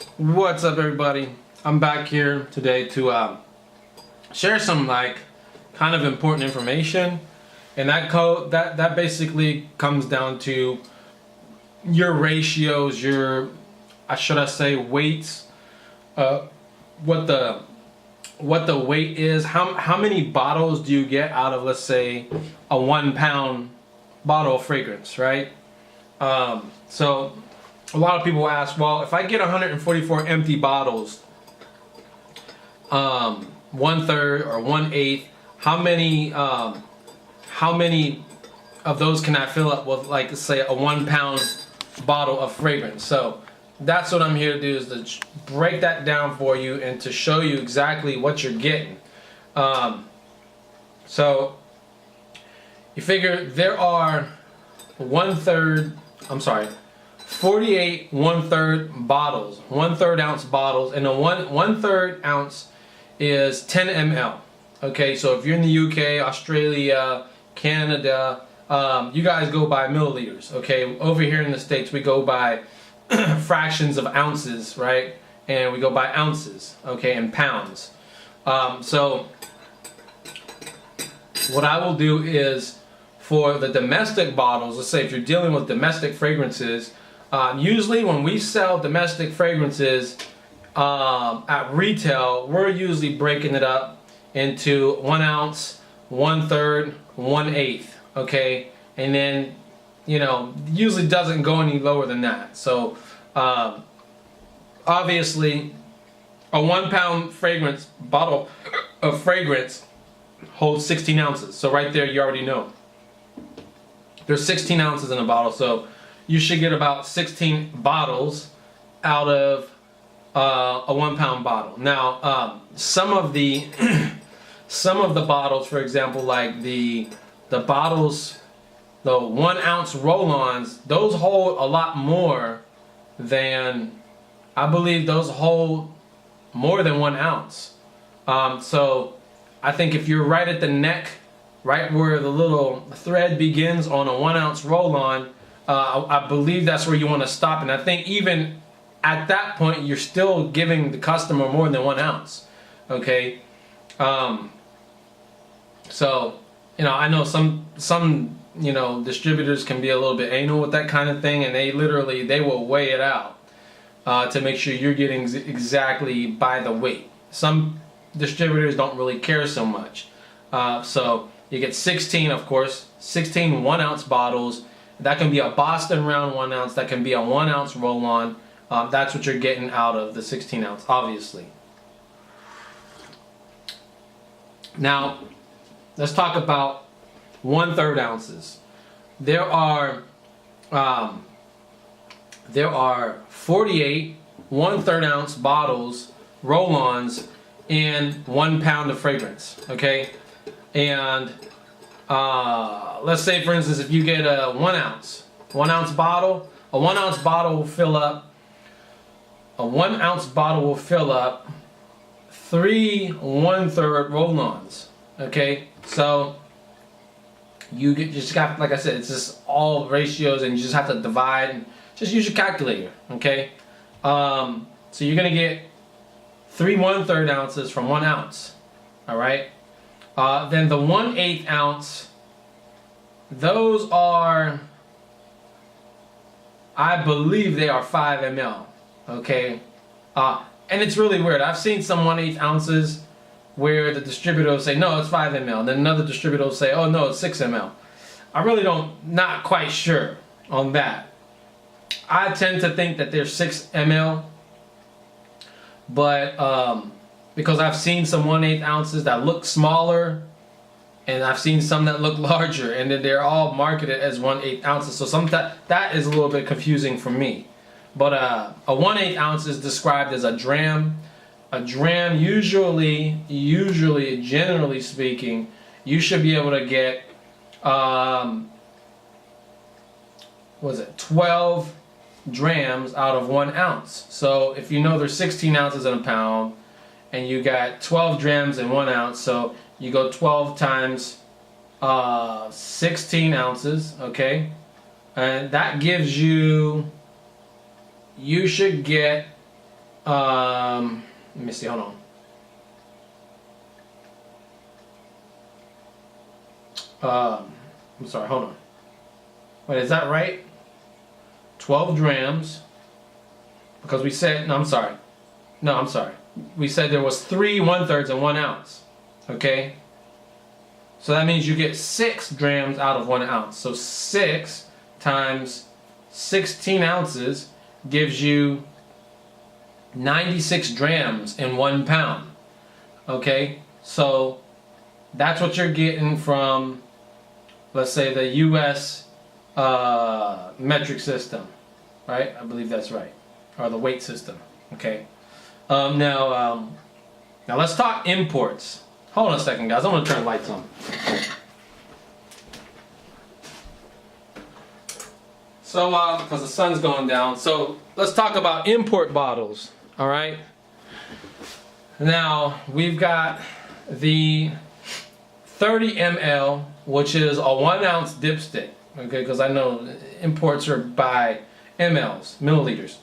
What's up, everybody? I'm back here today to share some kind of important information, and that basically comes down to your ratios, your should I say weights, what the weight is, how many bottles do you get out of, let's say, a 1 pound bottle of fragrance, right? So a lot of people ask, well, if I get 144 empty bottles, 1/3 or 1/8, how many of those can I fill up with, like, say, a 1 pound bottle of fragrance? So that's what I'm here to do, is to break that down for you and to show you exactly what you're getting. So you figure there are 48 1/3 bottles, 1/3 ounce bottles, and a 1/3 ounce is 10 ml. Okay, so if you're in the UK, Australia, Canada, you guys go by milliliters. Okay, over here in the States we go by fractions of ounces, right? And we go by ounces, okay, and pounds. So what I will do is, for the domestic bottles, let's say if you're dealing with domestic fragrances, usually when we sell domestic fragrances at retail, we're usually breaking it up into 1 ounce, 1/3, 1/8, okay? And then, usually doesn't go any lower than that. So obviously a 1 pound fragrance bottle of fragrance holds 16 ounces. So right there you already know there's 16 ounces in a bottle, so you should get about 16 bottles out of a 1 pound bottle. Now, some of the bottles, for example, like the bottles, the 1 ounce roll-ons, those hold a lot more than, I believe those hold more than 1 ounce. So I think if you're right at the neck, right where the little thread begins on a 1 ounce roll-on, I believe that's where you want to stop. And I think even at that point, you're still giving the customer more than 1 ounce. Okay. So, I know some distributors can be a little bit anal with that kind of thing, and they will weigh it out to make sure you're getting exactly by the weight. Some distributors don't really care so much. So you get 16, of course, 16 1 ounce bottles. That can be a Boston Round 1 ounce. That can be a 1 ounce roll-on. That's what you're getting out of the 16 ounce, obviously. Now, let's talk about 1/3 ounces. There are 48 1/3 ounce bottles, roll-ons, in 1 pound of fragrance. Okay, and let's say, for instance, if you get a 1 ounce bottle, a 1 ounce bottle will fill up. A 1 ounce bottle will fill up 3 1/3 roll-ons. Okay, so you just got, like I said, it's just all ratios, and you just have to divide. And just use your calculator. Okay, so you're gonna get 3 1/3 ounces from 1 ounce. All right. Then the 1/8 ounce, those are, I believe they are 5 ml. Okay, and it's really weird. I've seen some 1/8 ounces where the distributor will say, no, it's 5 ml. And then another distributor will say, oh no, it's 6 ml. I really not quite sure on that. I tend to think that they're 6 ml, but because I've seen some 1/8 ounces that look smaller, and I've seen some that look larger, and then they're all marketed as 1/8 ounces. So sometimes that is a little bit confusing for me. But a 1/8 ounce is described as a dram. A dram, usually, generally speaking, you should be able to get 12 drams out of 1 ounce. So if you know there's 16 ounces in a pound, and you got 12 drams in 1 ounce, so you go 12 times 16 ounces, okay? And that gives you should get Let me see, hold on. I'm sorry, hold on. Wait, is that right? 12 grams. Because we said, no, I'm sorry. No, I'm sorry. We said there was 3 1/3 and 1 ounce. Okay? So that means you get 6 grams out of 1 ounce. So 6 times 16 ounces gives you 96 grams in 1 pound. Okay? So that's what you're getting from, let's say, the US metric system. Right? I believe that's right. Or the weight system. Okay? Now let's talk imports. Hold on a second, guys. I'm going to turn the lights on. So, because the sun's going down. So, let's talk about import bottles. All right? Now, we've got the 30 ml, which is a 1 ounce dipstick. Okay? Because I know imports are by mLs, milliliters.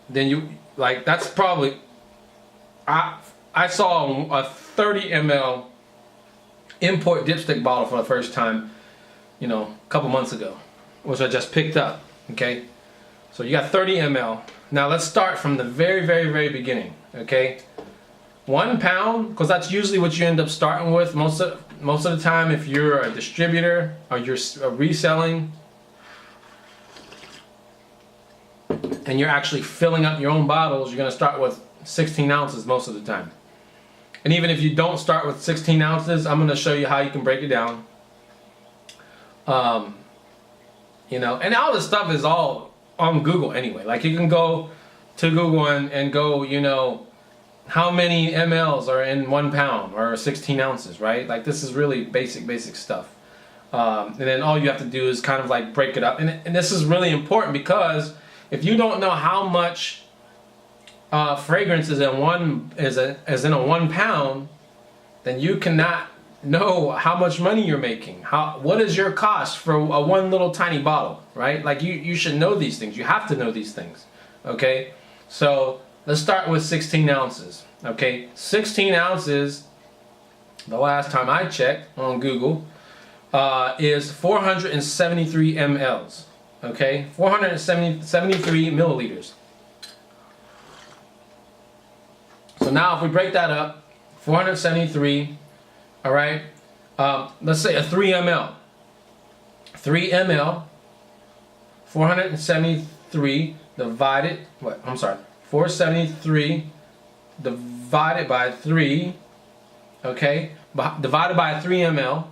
Then you, like, that's probably, I saw a 30 ml import dipstick bottle for the first time, you know, a couple months ago, which I just picked up. Okay, so you got 30 ml. Now let's start from the very, very, very beginning. Okay, 1 pound, because that's usually what you end up starting with most of the time. If you're a distributor or you're reselling, and you're actually filling up your own bottles, you're going to start with 16 ounces most of the time. And even if you don't start with 16 ounces, I'm going to show you how you can break it down. You know, and all this stuff is all on Google anyway. Like, you can go to Google and go, you know, how many mLs are in 1 pound or 16 ounces, right? Like, this is really basic stuff. And then all you have to do is kind of like break it up. And this is really important, because if you don't know how much fragrance is in in a 1 pound, then you cannot know how much money you're making. What is your cost for a one little tiny bottle, right? Like, you should know these things. You have to know these things. Okay, so let's start with 16 ounces. Okay, 16 ounces, the last time I checked on Google, is 473 mLs. Okay, 473 milliliters. So now if we break that up, 473, all right, let's say a 3 ml. 3 ml, 473 divided, 473 divided by 3, okay, divided by 3 ml.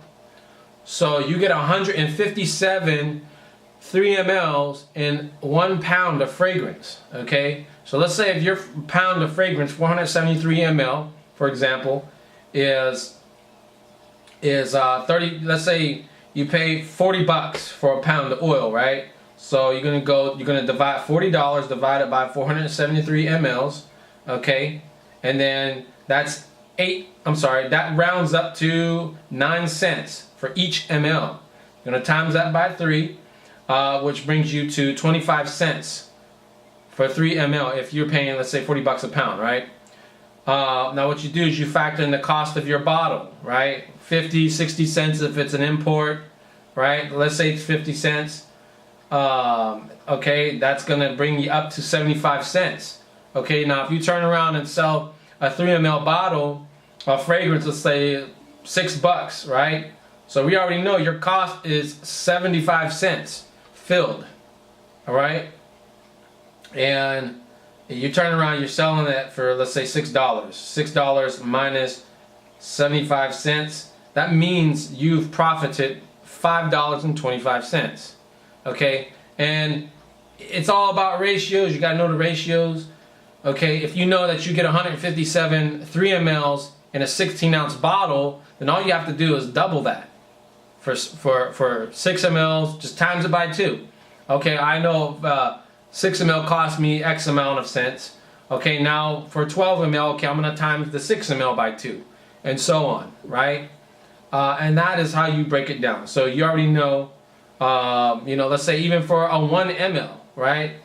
So you get 157 3 mLs in 1 pound of fragrance. Okay, so let's say if your pound of fragrance, 473 ml, for example, is 30. Let's say you pay $40 for a pound of oil, right? So you're gonna divide $40 divided by 473 mLs. Okay, and then that's that rounds up to 9 cents for each ml. You're gonna times that by 3. Which brings you to 25 cents for 3 ml if you're paying, let's say, $40 a pound, right? Now what you do is you factor in the cost of your bottle, right? 50, 60 cents if it's an import, right? Let's say it's 50 cents. Okay, that's gonna bring you up to 75 cents. Okay, now if you turn around and sell a 3 ml bottle of fragrance, let's say $6, right? So we already know your cost is 75 cents filled, all right? And you turn around, you're selling it for, let's say, $6. $6 minus 75 cents, that means you've profited $5.25. Okay, and it's all about ratios. You gotta know the ratios. Okay, if you know that you get 157 3 mLs in a 16 ounce bottle, then all you have to do is double that. For 6 mLs, just times it by 2. Okay, I know 6 ml cost me X amount of cents. Okay, now for 12 ml, okay, I'm gonna times the 6 ml by 2, and so on, right? And that is how you break it down. So you already know, you know, let's say even for a 1 ml, right?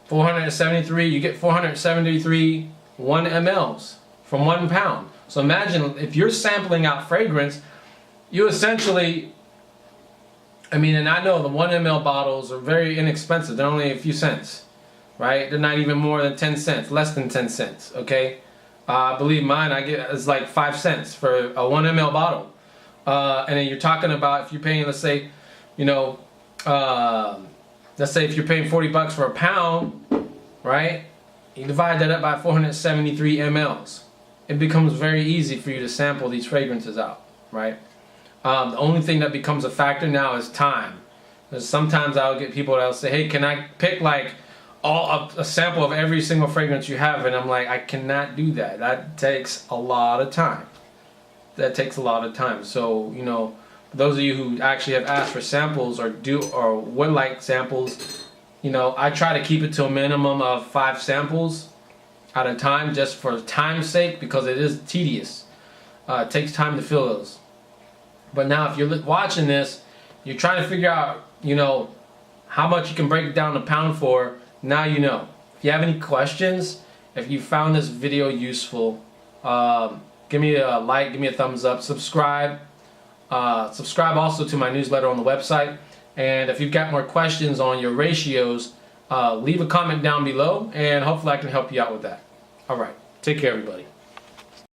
473, you get 473 1 mLs from 1 pound. So imagine if you're sampling out fragrance, you essentially, I mean, and I know the 1 ml bottles are very inexpensive. They're only a few cents, right? They're not even more than 10 cents, less than 10 cents, okay? I believe mine, I get, it's like 5 cents for a 1 ml bottle. And then you're talking about if you're paying, let's say, you know, let's say if you're paying 40 bucks for a pound, right? You divide that up by 473 mLs. It becomes very easy for you to sample these fragrances out, right? The only thing that becomes a factor now is time. Because sometimes I'll get people that'll say, hey, can I pick like a sample of every single fragrance you have? And I'm like, I cannot do that. That takes a lot of time. That takes a lot of time. So, you know, those of you who actually have asked for samples or would like samples, you know, I try to keep it to a minimum of 5 samples at a time, just for time's sake, because it is tedious. It takes time to fill those. But now if you're watching this, you're trying to figure out, you know, how much you can break it down a pound for. Now you know. If you have any questions, if you found this video useful, give me a like, give me a thumbs up, subscribe. Subscribe also to my newsletter on the website. And if you've got more questions on your ratios, leave a comment down below, and hopefully I can help you out with that. All right. Take care, everybody.